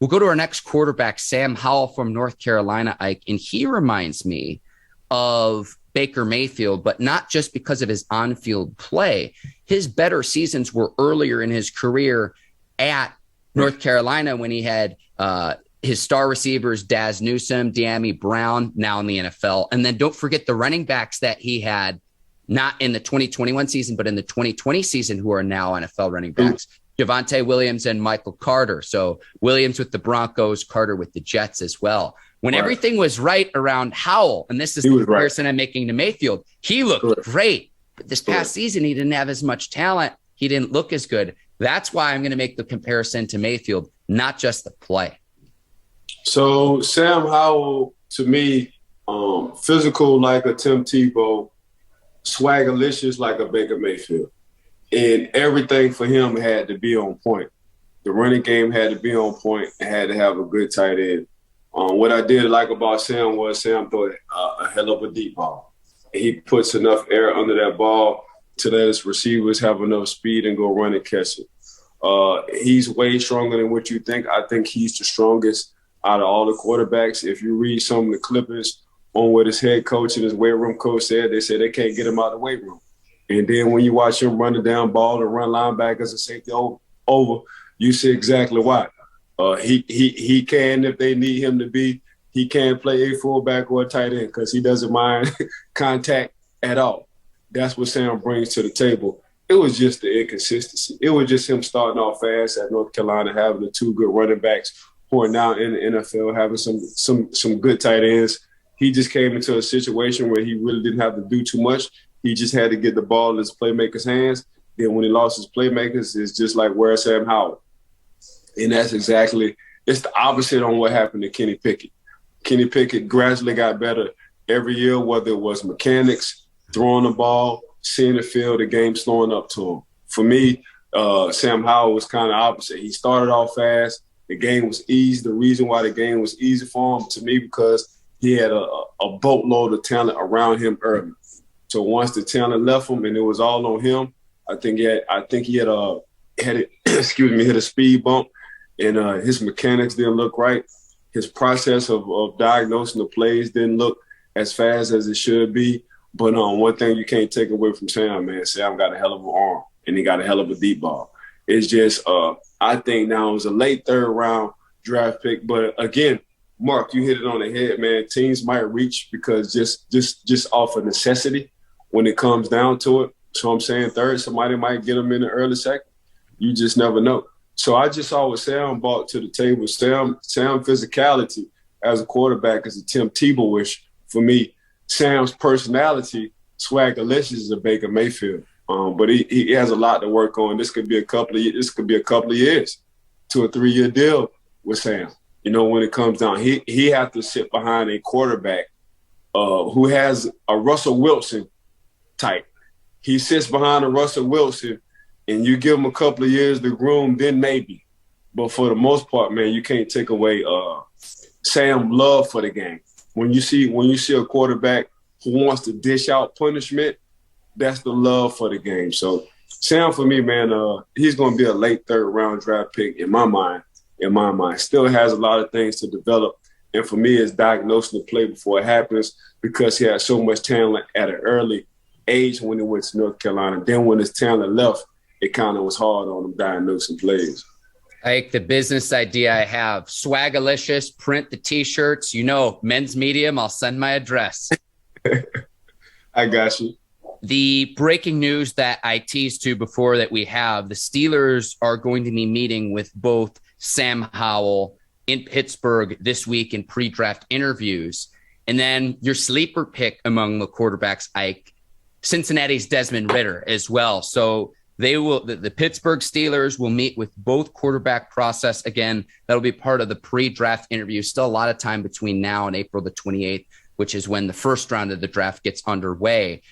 We'll go to our next quarterback, Sam Howell from North Carolina, Ike, and he reminds me of Baker Mayfield, but not just because of his on-field play. His better seasons were earlier in his career at North Carolina when he had his star receivers, Daz Newsome, De'Ami Brown, now in the NFL. And then don't forget the running backs that he had, not in the 2021 season, but in the 2020 season, who are now NFL running backs. Javonte Williams and Michael Carter. So Williams with the Broncos, Carter with the Jets as well. When everything was right around Howell, and this is the comparison I'm making to Mayfield, he looked great. But this past season, he didn't have as much talent. He didn't look as good. That's why I'm going to make the comparison to Mayfield, not just the play. So Sam Howell, to me, physical like a Tim Tebow, swaggerlicious like a Baker Mayfield. And everything for him had to be on point. The running game had to be on point and had to have a good tight end. What I did like about Sam was Sam threw a hell of a deep ball. And he puts enough air under that ball to let his receivers have enough speed and go run and catch it. He's way stronger than what you think. I think he's the strongest out of all the quarterbacks. If you read some of the clippings on what his head coach and his weight room coach said, they said they can't get him out of the weight room. And then when you watch him run the down ball and run linebackers and safety over, you see exactly why. He can, if they need him to be, he can play a fullback or a tight end because he doesn't mind contact at all. That's what Sam brings to the table. It was just the inconsistency. It was just him starting off fast at North Carolina, having the two good running backs who are now in the NFL, having some good tight ends. He just came into a situation where he really didn't have to do too much. He just had to get the ball in his playmakers' hands. Then when he lost his playmakers, it's just like, where's Sam Howell? And that's exactly – it's the opposite on what happened to Kenny Pickett. Kenny Pickett gradually got better every year, whether it was mechanics, throwing the ball, seeing the field, the game slowing up to him. For me, Sam Howell was kind of opposite. He started off fast. The game was easy. The reason why the game was easy for him, to me, because he had a boatload of talent around him early. So once the talent left him and it was all on him, I think he had a speed bump, and his mechanics didn't look right. His process of diagnosing the plays didn't look as fast as it should be. But one thing you can't take away from Sam, man, Sam got a hell of an arm and he got a hell of a deep ball. It's just I think now it was a late third round draft pick, but again, Mark, you hit it on the head, man. Teams might reach because just off of necessity when it comes down to it. So I'm saying third, somebody might get him in the early second. You just never know. So I just saw what Sam brought to the table. Sam physicality as a quarterback is a Tim Tebow-ish for me. Sam's personality, swaggerlicious, is a Baker Mayfield. But he has a lot to work on. This could be a couple of years, 2 or 3 year deal with Sam. You know, when it comes down, he has to sit behind a quarterback who has a Russell Wilson type. He sits behind a Russell Wilson, and you give him a couple of years to groom, then maybe. But for the most part, man, you can't take away Sam's love for the game. When you see a quarterback who wants to dish out punishment, that's the love for the game. So Sam, for me, man, he's going to be a late third round draft pick in my mind. Still has a lot of things to develop. And for me, it's diagnosing the play before it happens because he had so much talent at an early age when he went to North Carolina. Then when his talent left, it kind of was hard on him diagnosing plays. Like the business idea I have, Swagalicious, print the T-shirts, men's medium, I'll send my address. I got you. The breaking news that I teased to before that we have, the Steelers are going to be meeting with both Sam Howell in Pittsburgh this week in pre-draft interviews. And then your sleeper pick among the quarterbacks, Ike, Cincinnati's Desmond Ridder as well. So the Pittsburgh Steelers will meet with both quarterback process. Again, that'll be part of the pre-draft interview. Still a lot of time between now and April the 28th, which is when the first round of the draft gets underway.